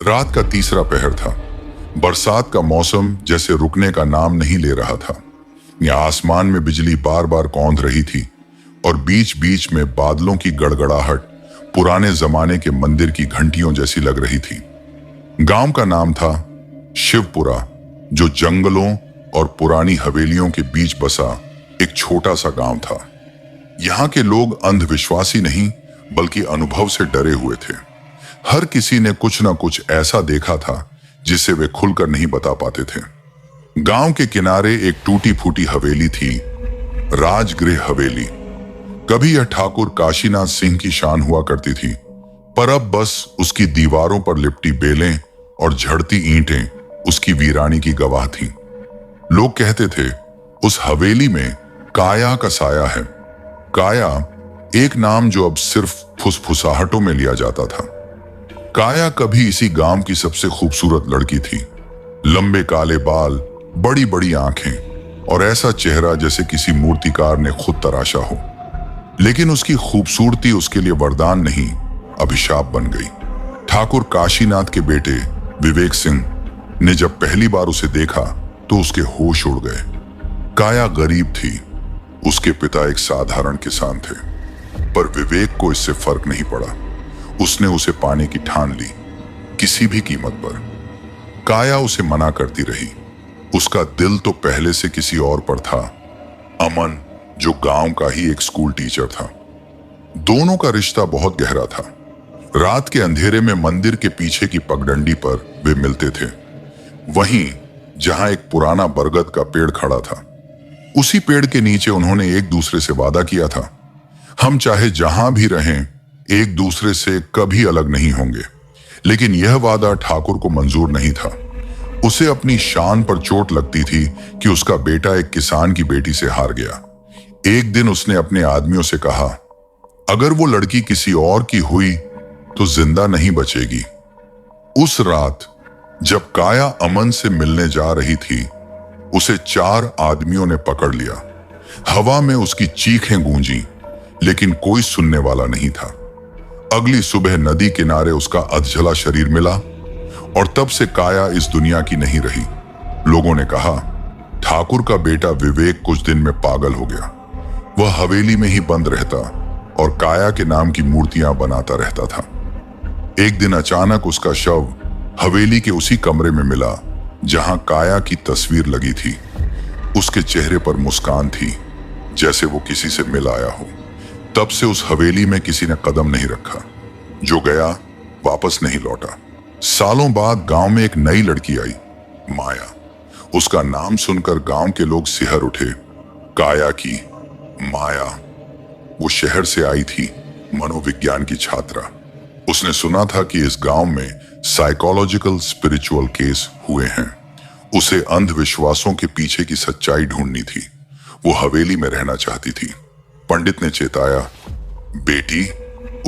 रात का तीसरा पहर था। बरसात का मौसम जैसे रुकने का नाम नहीं ले रहा था। या आसमान में बिजली बार बार कौंध रही थी और बीच बीच में बादलों की गड़गड़ाहट पुराने जमाने के मंदिर की घंटियों जैसी लग रही थी। गांव का नाम था शिवपुरा, जो जंगलों और पुरानी हवेलियों के बीच बसा एक छोटा सा गांव था। यहाँ के लोग अंधविश्वासी नहीं बल्कि अनुभव से डरे हुए थे। हर किसी ने कुछ ना कुछ ऐसा देखा था जिसे वे खुलकर नहीं बता पाते थे। गांव के किनारे एक टूटी फूटी हवेली थी, राजगृह हवेली। कभी यह ठाकुर काशीनाथ सिंह की शान हुआ करती थी, पर अब बस उसकी दीवारों पर लिपटी बेलें और झड़ती ईंटें उसकी वीरानी की गवाह थीं। लोग कहते थे उस हवेली में काया का साया है। काया एक नाम जो अब सिर्फ फुसफुसाहटों में लिया जाता था। काया कभी इसी गांव की सबसे खूबसूरत लड़की थी। लंबे काले बाल, बड़ी बड़ी आंखें और ऐसा चेहरा जैसे किसी मूर्तिकार ने खुद तराशा हो। लेकिन उसकी खूबसूरती उसके लिए वरदान नहीं, अभिशाप बन गई। ठाकुर काशीनाथ के बेटे विवेक सिंह ने जब पहली बार उसे देखा तो उसके होश उड़ गए। काया गरीब थी, उसके पिता एक साधारण किसान थे, पर विवेक को इससे फर्क नहीं पड़ा। उसने उसे पाने की ठान ली, किसी भी कीमत पर। काया उसे मना करती रही। उसका दिल तो पहले से किसी और पर था, अमन, जो गांव का ही एक स्कूल टीचर था। दोनों का रिश्ता बहुत गहरा था। रात के अंधेरे में मंदिर के पीछे की पगडंडी पर वे मिलते थे, वहीं जहां एक पुराना बरगद का पेड़ खड़ा था। उसी पेड़ के नीचे उन्होंने एक दूसरे से वादा किया था, हम चाहे जहां भी रहें एक दूसरे से कभी अलग नहीं होंगे। लेकिन यह वादा ठाकुर को मंजूर नहीं था। उसे अपनी शान पर चोट लगती थी कि उसका बेटा एक किसान की बेटी से हार गया। एक दिन उसने अपने आदमियों से कहा, अगर वो लड़की किसी और की हुई तो जिंदा नहीं बचेगी। उस रात जब काया अमन से मिलने जा रही थी, उसे 4 आदमियों ने पकड़ लिया। हवा में उसकी चीखें गूंजी, लेकिन कोई सुनने वाला नहीं था। अगली सुबह नदी किनारे उसका अधजला शरीर मिला और तब से काया इस दुनिया की नहीं रही। लोगों ने कहा, ठाकुर का बेटा विवेक कुछ दिन में पागल हो गया। वह हवेली में ही बंद रहता और काया के नाम की मूर्तियां बनाता रहता था। एक दिन अचानक उसका शव हवेली के उसी कमरे में मिला जहां काया की तस्वीर लगी थी। उसके चेहरे पर मुस्कान थी, जैसे वो किसी से मिल आया हो। तब से उस हवेली में किसी ने कदम नहीं रखा। जो गया वापस नहीं लौटा। सालों बाद गांव में एक नई लड़की आई, माया। उसका नाम सुनकर गांव के लोग सिहर उठे। काया की माया। वो शहर से आई थी, मनोविज्ञान की छात्रा। उसने सुना था कि इस गांव में साइकोलॉजिकल स्पिरिचुअल केस हुए हैं। उसे अंधविश्वासों के पीछे की सच्चाई ढूंढनी थी। वो हवेली में रहना चाहती थी। पंडित ने चेताया, बेटी,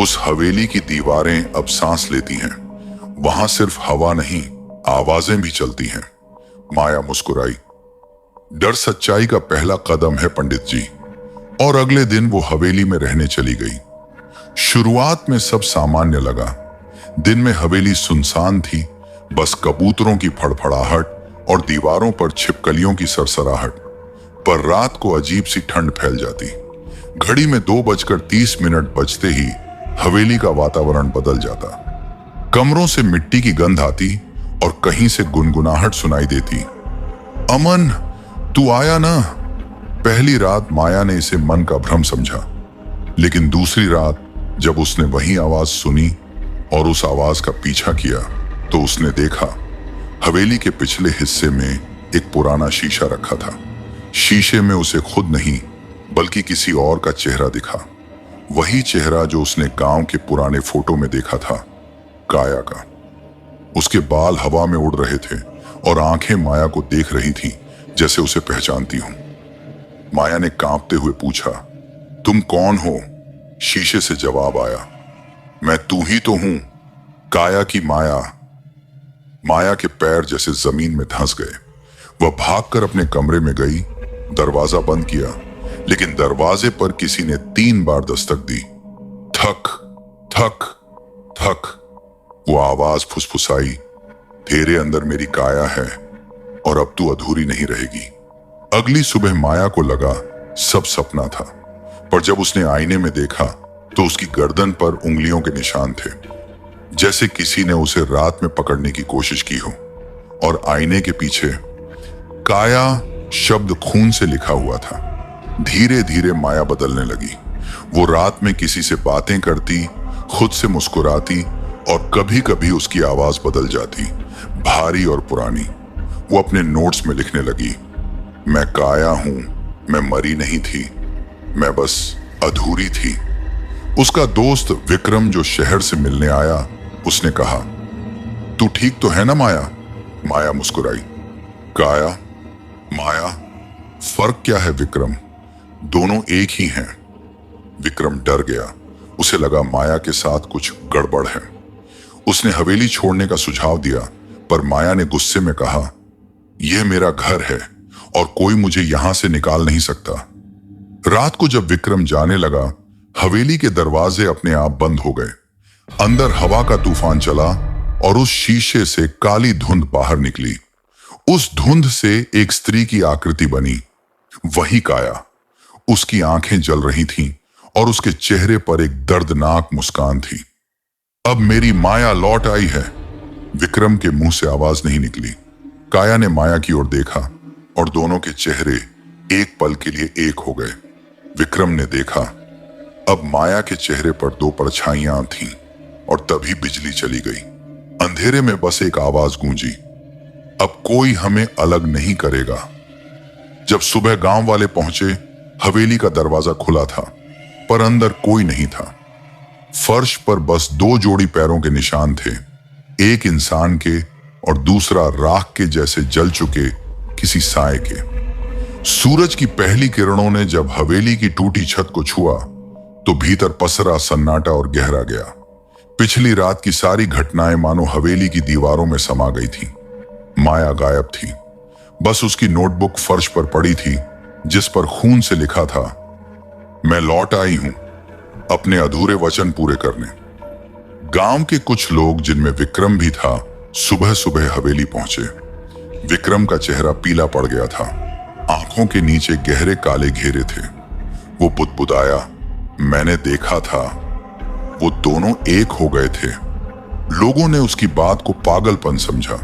उस हवेली की दीवारें अब सांस लेती हैं। वहां सिर्फ हवा नहीं, आवाजें भी चलती हैं। माया मुस्कुराई। डर सच्चाई का पहला कदम है पंडित जी। और अगले दिन वो हवेली में रहने चली गई। शुरुआत में सब सामान्य लगा। दिन में हवेली सुनसान थी, बस कबूतरों की फड़फड़ाहट और दीवारों पर छिपकलियों की सरसराहट। पर रात को अजीब सी ठंड फैल जाती। घड़ी में 2:30 बजते ही हवेली का वातावरण बदल जाता। कमरों से मिट्टी की गंध आती और कहीं से गुनगुनाहट सुनाई देती। अमन, तू आया ना? पहली रात माया ने इसे मन का भ्रम समझा, लेकिन दूसरी रात जब उसने वही आवाज सुनी और उस आवाज का पीछा किया तो उसने देखा हवेली के पिछले हिस्से में एक पुराना शीशा रखा था। शीशे में उसे खुद नहीं बल्कि किसी और का चेहरा दिखा। वही चेहरा जो उसने गांव के पुराने फोटो में देखा था, काया का। उसके बाल हवा में उड़ रहे थे और आंखें माया को देख रही थी जैसे उसे पहचानती हूं। माया ने कांपते हुए पूछा, तुम कौन हो? शीशे से जवाब आया, मैं तू ही तो हूं, काया की माया। माया के पैर जैसे जमीन में धंस गए। वह भागकर अपने कमरे में गई, दरवाजा बंद किया, लेकिन दरवाजे पर किसी ने 3 बार दस्तक दी। थक थक थक। वो आवाज फुसफुसाई, तेरे अंदर मेरी काया है और अब तू अधूरी नहीं रहेगी। अगली सुबह माया को लगा सब सपना था, पर जब उसने आईने में देखा तो उसकी गर्दन पर उंगलियों के निशान थे, जैसे किसी ने उसे रात में पकड़ने की कोशिश की हो। और आईने के पीछे काया शब्द खून से लिखा हुआ था। धीरे धीरे माया बदलने लगी। वो रात में किसी से बातें करती, खुद से मुस्कुराती और कभी कभी उसकी आवाज बदल जाती, भारी और पुरानी। वो अपने नोट्स में लिखने लगी, मैं काया हूं, मैं मरी नहीं थी, मैं बस अधूरी थी। उसका दोस्त विक्रम जो शहर से मिलने आया, उसने कहा, तू ठीक तो है ना माया? माया मुस्कुराई। काया, माया, फर्क क्या है विक्रम? दोनों एक ही हैं। विक्रम डर गया। उसे लगा माया के साथ कुछ गड़बड़ है। उसने हवेली छोड़ने का सुझाव दिया, पर माया ने गुस्से में कहा, यह मेरा घर है और कोई मुझे यहां से निकाल नहीं सकता। रात को जब विक्रम जाने लगा, हवेली के दरवाजे अपने आप बंद हो गए। अंदर हवा का तूफान चला और उस शीशे से काली धुंध बाहर निकली। उस धुंध से एक स्त्री की आकृति बनी, वही काया। उसकी आंखें जल रही थीं और उसके चेहरे पर एक दर्दनाक मुस्कान थी। अब मेरी माया लौट आई है। विक्रम के मुंह से आवाज नहीं निकली। काया ने माया की ओर देखा और दोनों के चेहरे एक पल के लिए एक हो गए। विक्रम ने देखा, अब माया के चेहरे पर दो परछाइयां थीं और तभी बिजली चली गई। अंधेरे में बस एक आवाज गूंजी, अब कोई हमें अलग नहीं करेगा। जब सुबह गांव वाले पहुंचे, हवेली का दरवाजा खुला था, पर अंदर कोई नहीं था। फर्श पर बस दो जोड़ी पैरों के निशान थे, एक इंसान के और दूसरा राख के जैसे जल चुके किसी साए के। सूरज की पहली किरणों ने जब हवेली की टूटी छत को छुआ तो भीतर पसरा सन्नाटा और गहरा गया। पिछली रात की सारी घटनाएं मानो हवेली की दीवारों में समा गई थी। माया गायब थी। बस उसकी नोटबुक फर्श पर पड़ी थी, जिस पर खून से लिखा था, मैं लौट आई हूं अपने अधूरे वचन पूरे करने। गांव के कुछ लोग, जिनमें विक्रम भी था, सुबह सुबह हवेली पहुंचे। विक्रम का चेहरा पीला पड़ गया था, आंखों के नीचे गहरे काले घेरे थे। वो बुदबुदाया, मैंने देखा था, वो दोनों एक हो गए थे। लोगों ने उसकी बात को पागलपन समझा,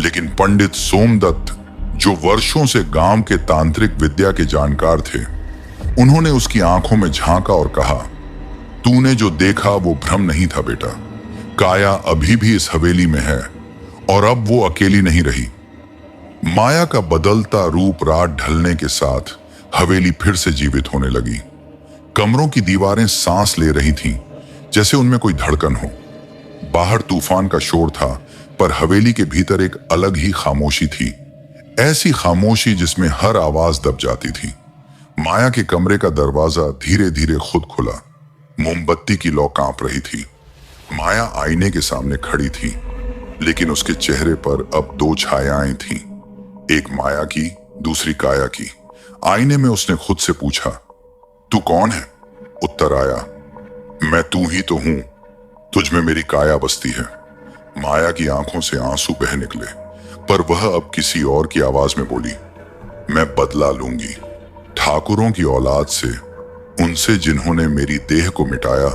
लेकिन पंडित सोमदत्त, जो वर्षों से गांव के तांत्रिक विद्या के जानकार थे, उन्होंने उसकी आंखों में झांका और कहा, तूने जो देखा वो भ्रम नहीं था बेटा। काया अभी भी इस हवेली में है और अब वो अकेली नहीं रही। माया का बदलता रूप रात ढलने के साथ हवेली फिर से जीवित होने लगी। कमरों की दीवारें सांस ले रही थीं, जैसे उनमें कोई धड़कन हो। बाहर तूफान का शोर था, पर हवेली के भीतर एक अलग ही खामोशी थी, ऐसी खामोशी जिसमें हर आवाज दब जाती थी। माया के कमरे का दरवाजा धीरे धीरे खुद खुला। मोमबत्ती की लौ कांप रही थी। माया आईने के सामने खड़ी थी, लेकिन उसके चेहरे पर अब दो छायाएं थीं, एक माया की, दूसरी काया की। आईने में उसने खुद से पूछा, तू कौन है? उत्तर आया, मैं तू ही तो हूं, तुझ में मेरी काया बसती है। माया की आंखों से आंसू बह निकले, पर वह अब किसी और की आवाज में बोली, मैं बदला लूंगी ठाकुरों की औलाद से, उनसे जिन्होंने मेरी देह को मिटाया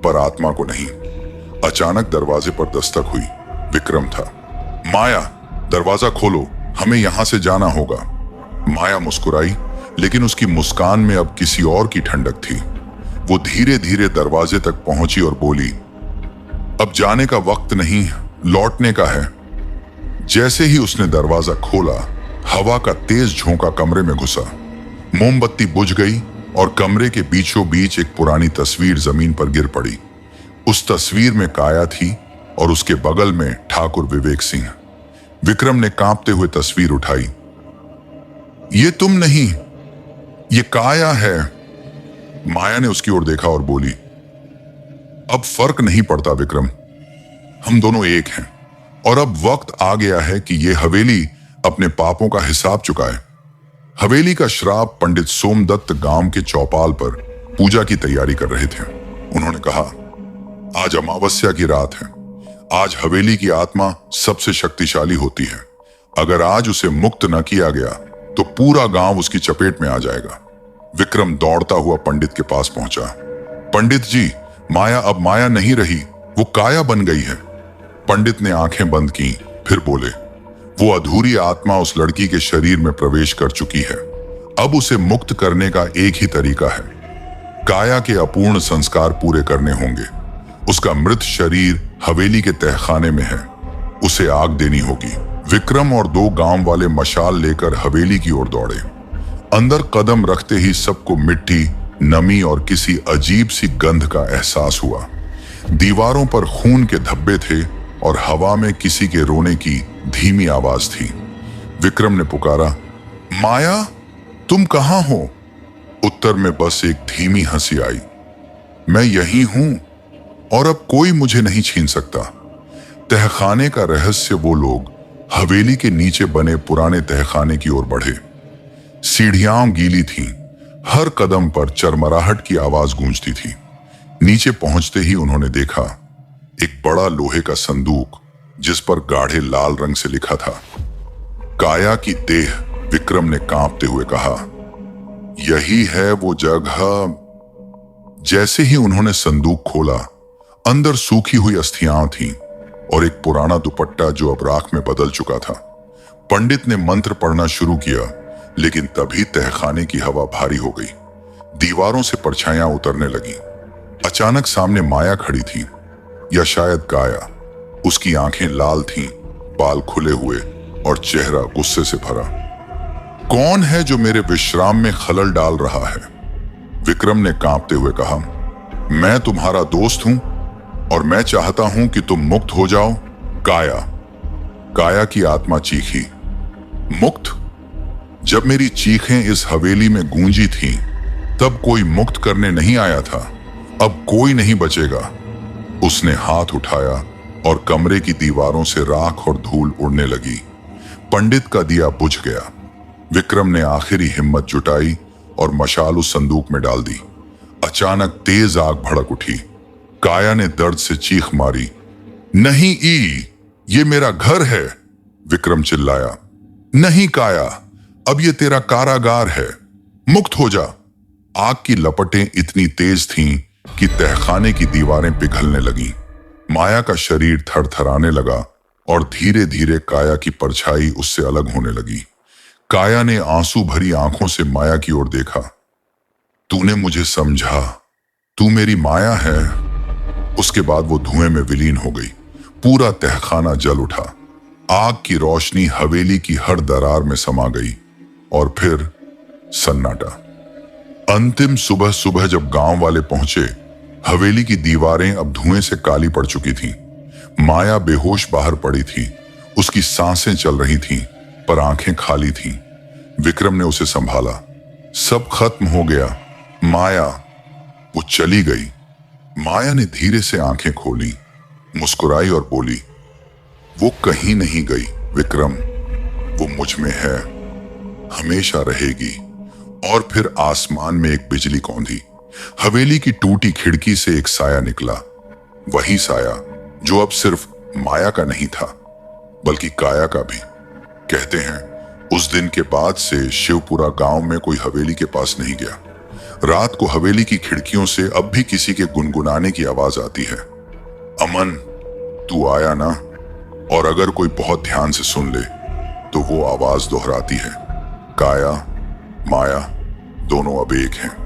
पर आत्मा को नहीं। अचानक दरवाजे पर दस्तक हुई। विक्रम था। माया, दरवाजा खोलो, हमें यहां से जाना होगा। माया मुस्कुराई, लेकिन उसकी मुस्कान में अब किसी और की ठंडक थी। वो धीरे धीरे दरवाजे तक पहुंची और बोली, अब जाने का वक्त नहीं, लौटने का है। जैसे ही उसने दरवाजा खोला, हवा का तेज झोंका कमरे में घुसा। मोमबत्ती बुझ गई और कमरे के बीचों बीच एक पुरानी तस्वीर जमीन पर गिर पड़ी। उस तस्वीर में काया थी और उसके बगल में ठाकुर विवेक सिंह। विक्रम ने कांपते हुए तस्वीर उठाई। ये तुम नहीं, ये काया है। माया ने उसकी ओर देखा और बोली, अब फर्क नहीं पड़ता विक्रम, हम दोनों एक हैं और अब वक्त आ गया है कि ये हवेली अपने पापों का हिसाब चुकाए। हवेली का श्राप पंडित सोमदत्त गांव के चौपाल पर पूजा की तैयारी कर रहे थे। उन्होंने कहा, आज अमावस्या की रात है, आज हवेली की आत्मा सबसे शक्तिशाली होती है। अगर आज उसे मुक्त न किया गया तो पूरा गांव उसकी चपेट में आ जाएगा। विक्रम दौड़ता हुआ पंडित के पास पहुंचा। पंडित जी, माया अब माया नहीं रही, वो काया बन गई है। पंडित ने आंखें बंद की, फिर बोले, वो अधूरी आत्मा उस लड़की के शरीर में प्रवेश कर चुकी है। अब उसे मुक्त करने का एक ही तरीका है, काया के अपूर्ण संस्कार पूरे करने होंगे। उसका मृत शरीर हवेली के तहखाने में है, उसे आग देनी होगी। विक्रम और 2 गांव वाले मशाल लेकर हवेली की ओर दौड़े। अंदर कदम रखते ही सबको मिट्टी, नमी और किसी अजीब सी गंध का एहसास हुआ। दीवारों पर खून के धब्बे थे और हवा में किसी के रोने की धीमी आवाज थी। विक्रम ने पुकारा, माया, तुम कहां हो? उत्तर में बस एक धीमी हंसी आई। मैं यही हूं और अब कोई मुझे नहीं छीन सकता। तहखाने का रहस्य। वो लोग हवेली के नीचे बने पुराने तहखाने की ओर बढ़े। सीढ़ियां गीली थीं, हर कदम पर चरमराहट की आवाज गूंजती थी। नीचे पहुंचते ही उन्होंने देखा एक बड़ा लोहे का संदूक जिस पर गाढ़े लाल रंग से लिखा था, काया की देह। विक्रम ने कांपते हुए कहा, यही है वो जगह। जैसे ही उन्होंने संदूक खोला, अंदर सूखी हुई अस्थियां थीं और एक पुराना दुपट्टा जो अब राख में बदल चुका था। पंडित ने मंत्र पढ़ना शुरू किया, लेकिन तभी तहखाने की हवा भारी हो गई। दीवारों से परछाइयां उतरने लगी। अचानक सामने माया खड़ी थी, या शायद काया। उसकी आंखें लाल थीं, बाल खुले हुए और चेहरा गुस्से से भरा। कौन है जो मेरे विश्राम में खलल डाल रहा है? विक्रम ने कांपते हुए कहा, मैं तुम्हारा दोस्त हूं और मैं चाहता हूं कि तुम मुक्त हो जाओ। काया की आत्मा चीखी, मुक्त? जब मेरी चीखें इस हवेली में गूंजी थीं, तब कोई मुक्त करने नहीं आया था। अब कोई नहीं बचेगा। उसने हाथ उठाया और कमरे की दीवारों से राख और धूल उड़ने लगी। पंडित का दिया बुझ गया। विक्रम ने आखिरी हिम्मत जुटाई और मशाल उस संदूक में डाल दी। अचानक तेज आग भड़क उठी। काया ने दर्द से चीख मारी, नहीं ई, ये मेरा घर है। विक्रम चिल्लाया, नहीं काया, अब ये तेरा कारागार है, मुक्त हो जा। आग की लपटें इतनी तेज थीं कि तहखाने की दीवारें पिघलने लगीं। माया का शरीर थरथराने लगा और धीरे धीरे काया की परछाई उससे अलग होने लगी। काया ने आंसू भरी आंखों से माया की ओर देखा। तूने मुझे समझा, तू मेरी माया है। उसके बाद वो धुएं में विलीन हो गई। पूरा तहखाना जल उठा। आग की रोशनी हवेली की हर दरार में समा गई और फिर सन्नाटा। अंतिम सुबह सुबह जब गांव वाले पहुंचे, हवेली की दीवारें अब धुएं से काली पड़ चुकी थीं। माया बेहोश बाहर पड़ी थी। उसकी सांसें चल रही थीं, पर आंखें खाली थीं। विक्रम ने उसे संभाला। सब खत्म हो गया माया, वो चली गई। माया ने धीरे से आंखें खोली, मुस्कुराई और बोली, वो कहीं नहीं गई विक्रम, वो मुझ में है, हमेशा रहेगी। और फिर आसमान में एक बिजली कौंधी। हवेली की टूटी खिड़की से एक साया निकला। वही साया जो अब सिर्फ माया का नहीं था, बल्कि काया का भी। कहते हैं उस दिन के बाद से शिवपुरा गांव में कोई हवेली के पास नहीं गया। रात को हवेली की खिड़कियों से अब भी किसी के गुनगुनाने की आवाज आती है, अमन तू आया ना। और अगर कोई बहुत ध्यान से सुन ले तो वो आवाज दोहराती है, काया माया दोनों अब एक हैं।